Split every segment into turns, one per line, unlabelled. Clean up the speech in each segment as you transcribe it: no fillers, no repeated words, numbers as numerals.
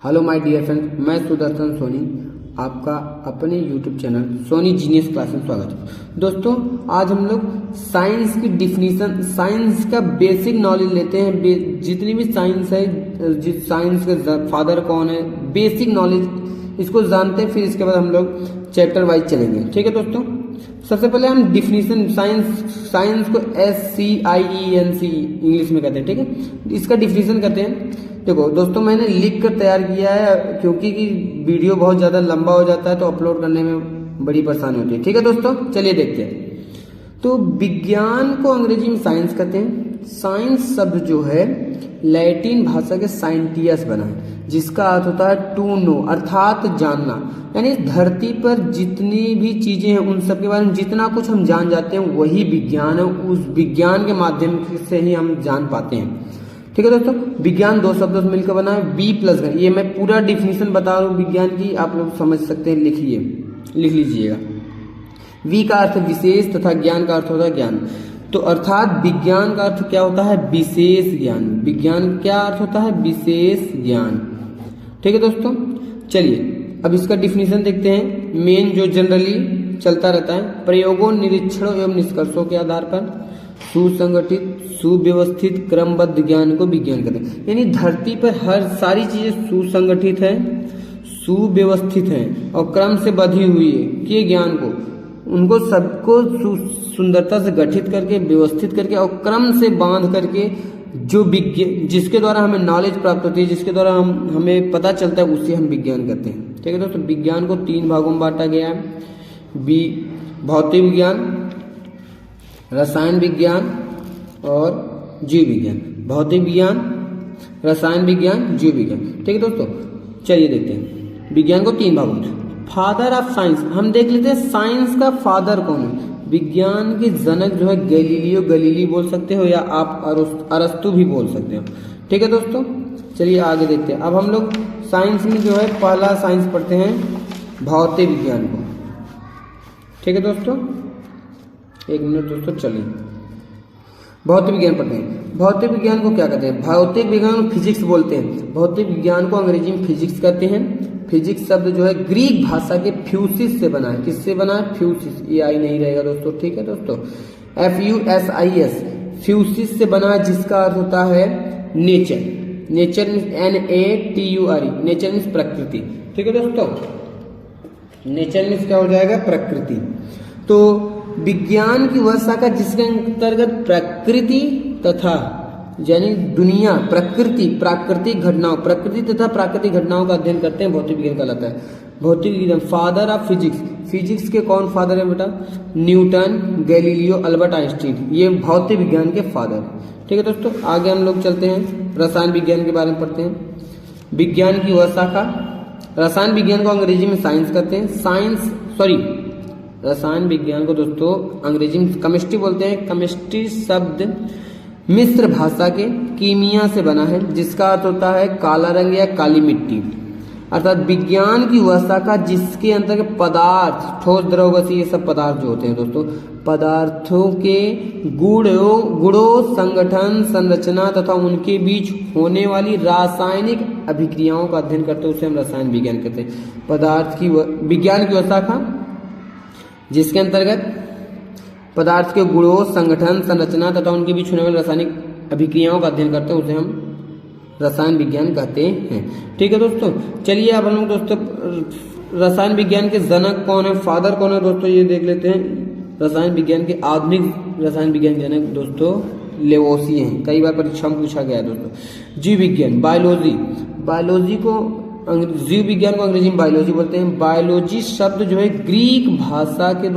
Hello my dear friends, मैं सुदर्शन सोनी आपका अपने YouTube channel Soni genius class में स्वागत है। दोस्तों, आज हम लोग साइंस की डिफिनीशन, साइंस का बेसिक नॉलेज लेते हैं। जितनी भी साइंस है, साइंस का फादर कौन है, बेसिक नॉलेज इसको जानते हैं। फिर इसके बाद हम लोग चैप्टर वाइज चलेंगे। ठीक है दोस्तों, सबसे पहले हम डिफिनीशन, साइंस को SCIENC इंग्लिश में कहते हैं। ठीक है, इसका डिफिनीशन करते हैं। देखो दोस्तों, मैंने लिख कर तैयार किया है क्योंकि वीडियो बहुत ज़्यादा लंबा हो जाता है तो अपलोड करने में बड़ी परेशानी होती है। ठीक है दोस्तों, चलिए देखते हैं। तो विज्ञान को अंग्रेजी में साइंस कहते हैं। साइंस शब्द जो है लैटिन भाषा के साइंटियस बना है, जिसका अर्थ होता है टू नो, अर्थात जानना। यानी धरती पर जितनी भी चीजें हैं उन सब के बारे में जितना कुछ हम जान जाते हैं वही विज्ञान है। उस विज्ञान के माध्यम से ही हम जान पाते हैं। ठीक है दोस्तों, विज्ञान दो शब्दों से मिलकर बना है, बी प्लस। ये मैं पूरा डिफिनीशन बता रहा हूँ विज्ञान की, आप लोग समझ सकते हैं, लिख लीजिएगा। वी का अर्थ विशेष तथा ज्ञान का अर्थ होता है ज्ञान। तो अर्थात विज्ञान का अर्थ क्या होता है? विशेष ज्ञान। विज्ञान क्या अर्थ होता है? विशेष ज्ञान। ठीक है दोस्तों, चलिए अब इसका डिफिनीशन देखते हैं। मेन जो जनरली चलता रहता है, प्रयोगों, निरीक्षणों एवं निष्कर्षों के आधार पर सुसंगठित, सुव्यवस्थित, क्रमबद्ध ज्ञान को विज्ञान कहते हैं। यानी धरती पर हर सारी चीजें सुसंगठित है, सुव्यवस्थित है और क्रम से बधी हुई है कि ज्ञान को, उनको सबको सुंदरता से गठित करके, व्यवस्थित करके और क्रम से बांध करके जो विज्ञान, जिसके द्वारा हमें नॉलेज प्राप्त होती है, जिसके द्वारा हमें पता चलता है, उसे हम विज्ञान कहते हैं। ठीक है दोस्तों, विज्ञान को 3 भागों में बांटा गया है। भौतिक विज्ञान, रसायन विज्ञान और जीव विज्ञान। भौतिक विज्ञान, रसायन विज्ञान, जीव विज्ञान। ठीक है दोस्तों, चलिए देखते हैं विज्ञान को 3 भागों में। फादर ऑफ साइंस, हम देख लेते हैं साइंस का फादर कौन है। विज्ञान के जनक जो है गैलीली बोल सकते हो, या आप अरस्तु भी बोल सकते हो। ठीक है दोस्तों, चलिए आगे देखते हैं। अब हम लोग साइंस में जो है पहला साइंस पढ़ते हैं भौतिक विज्ञान को। ठीक है दोस्तों, 1 मिनट दोस्तों, चलिए भौतिक विज्ञान पढ़ते हैं। भौतिक विज्ञान को क्या कहते हैं? भौतिक विज्ञान को फिजिक्स बोलते हैं। भौतिक विज्ञान को अंग्रेजी में फिजिक्स कहते हैं। फिजिक्स शब्द जो है ग्रीक भाषा के फ्यूसिस से बना है। किससे बना है? फ्यूसिस। ये आई नहीं रहेगा दोस्तों। ठीक है दोस्तों, FUSIS, फ्यूसिस से बना है, जिसका अर्थ होता है nature. Nature means NATURE, nature means प्रकृति। ठीक है दोस्तों, नेचर मीन्स क्या हो जाएगा? प्रकृति। तो विज्ञान की वह शाखा जिसके अंतर्गत प्रकृति तथा यानी दुनिया, प्रकृति, प्राकृतिक घटनाओं, प्रकृति तथा प्राकृतिक घटनाओं का अध्ययन करते हैं, भौतिक विज्ञान कहलाता है। भौतिक विज्ञान फादर ऑफ फिजिक्स, फिजिक्स के कौन फादर है बेटा? न्यूटन, गैलीलियो, अल्बर्ट आइंस्टीन, ये भौतिक विज्ञान के फादर। ठीक है दोस्तों, आगे हम लोग चलते हैं, रसायन विज्ञान के बारे में पढ़ते हैं। विज्ञान की वह शाखा, रसायन विज्ञान को अंग्रेजी में साइंस कहते हैं। रसायन विज्ञान को दोस्तों अंग्रेजी में केमिस्ट्री बोलते हैं। केमिस्ट्री शब्द मिस्र भाषा के कीमिया से बना है, जिसका अर्थ होता है काला रंग या काली मिट्टी। अर्थात विज्ञान की वह शाखा जिसके अंतर्गत पदार्थ, ठोस, द्रव, गैसीय, ये सब पदार्थ जो होते हैं दोस्तों, पदार्थों के गुणों, संगठन, संरचना तथा उनके बीच होने वाली रासायनिक अभिक्रियाओं का अध्ययन करते हैं, उसे हम रसायन विज्ञान कहते हैं। विज्ञान की वह शाखा जिसके अंतर्गत पदार्थ के गुणों, संगठन, संरचना तथा उनके बीच होने वाली रासायनिक अभिक्रियाओं का अध्ययन करते हैं, उसे हम रसायन विज्ञान कहते हैं। ठीक है दोस्तों, चलिए अब हम लोग दोस्तों रसायन विज्ञान के जनक कौन है, फादर कौन है दोस्तों, ये देख लेते हैं। रसायन विज्ञान के आधुनिक रसायन विज्ञान के जनक दोस्तों लेवोसी हैं। कई बार परीक्षा में पूछा गया है दोस्तों। जीव विज्ञान, बायोलॉजी को जीव विज्ञान को अंग्रेजी में बायोलॉजी बोलते हैं। बायोलॉजी शब्द जो है ग्रीक भाषा के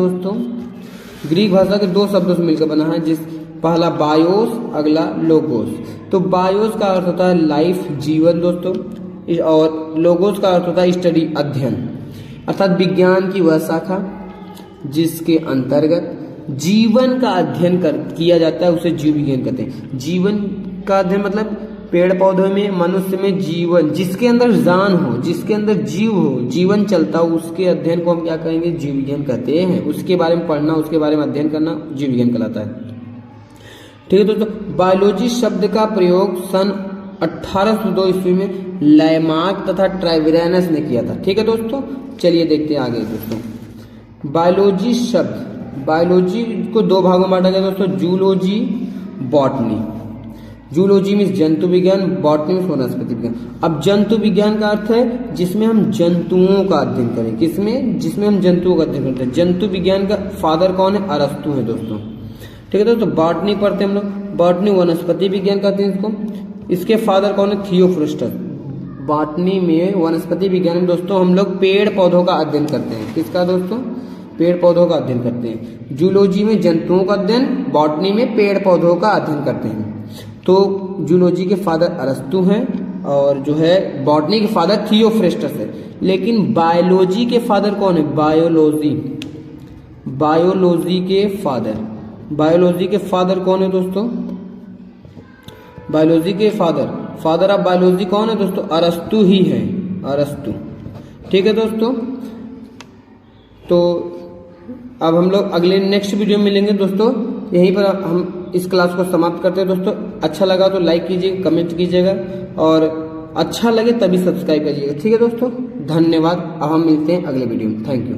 2 शब्दों से मिलकर बना है, जिस पहला बायोस, अगला लोगोस। तो बायोस का अर्थ होता है लाइफ, जीवन दोस्तों, और लोगोस का अर्थ होता है स्टडी, अध्ययन। अर्थात विज्ञान की वह शाखा जिसके अंतर्गत जीवन का अध्ययन किया जाता है, उसे जीव विज्ञान कहते हैं। जीवन का अध्ययन मतलब पेड़ पौधों में, मनुष्य में जीवन, जिसके अंदर जान हो, जिसके अंदर जीव हो, जीवन चलता हो, उसके अध्ययन को हम क्या कहेंगे? जीव विज्ञान कहते हैं। उसके बारे में पढ़ना, उसके बारे में अध्ययन करना जीव विज्ञान कहलाता है। ठीक है दोस्तों, बायोलॉजी शब्द का प्रयोग सन 1802 ईस्वी में लैमार्क तथा ट्राइवेरियनस ने किया था। ठीक है दोस्तों, चलिए देखते हैं आगे दोस्तों। बायोलॉजी शब्द, बायोलॉजी को दो भागों में बांटा गया दोस्तों, जूलॉजी, बॉटनी। जूलॉजी मीन्स जंतु विज्ञान, बॉटनी मीन्स वनस्पति विज्ञान। अब जंतु विज्ञान का अर्थ है जिसमें हम जंतुओं का अध्ययन करें, किसमें, जिसमें हम जंतुओं का अध्ययन करते हैं। जंतु विज्ञान का फादर कौन है, अरस्तु है दोस्तों। ठीक है दोस्तों, बॉटनी पढ़ते हैं हम लोग, बॉटनी वनस्पति विज्ञान कहते हैं इसको, इसके फादर कौन है, थियोफ्रस्टस। बॉटनी में, वनस्पति विज्ञान में दोस्तों हम लोग पेड़ पौधों का अध्ययन करते हैं, किसका दोस्तों, पेड़ पौधों का अध्ययन करते हैं। जूलॉजी में जंतुओं का अध्ययन, बॉटनी में पेड़ पौधों का अध्ययन करते हैं। तो जूलॉजी के फादर अरस्तु हैं और जो है बॉटनी के फादर थियोफ्रस्टस है। लेकिन बायोलॉजी के फादर कौन है, बायोलॉजी, बायोलॉजी के फादर, बायोलॉजी के फादर कौन है दोस्तों, बायोलॉजी के फादर ऑफ बायोलॉजी कौन है दोस्तों, अरस्तु ही है, अरस्तु। ठीक है दोस्तों, तो अब हम लोग अगले नेक्स्ट वीडियो में मिलेंगे दोस्तों। यहीं पर हम इस क्लास को समाप्त करते हैं दोस्तों। अच्छा लगा तो लाइक कीजिएगा, कमेंट कीजिएगा और अच्छा लगे तभी सब्सक्राइब करिएगा। ठीक है दोस्तों, धन्यवाद। अब हम मिलते हैं अगले वीडियो में। Thank you.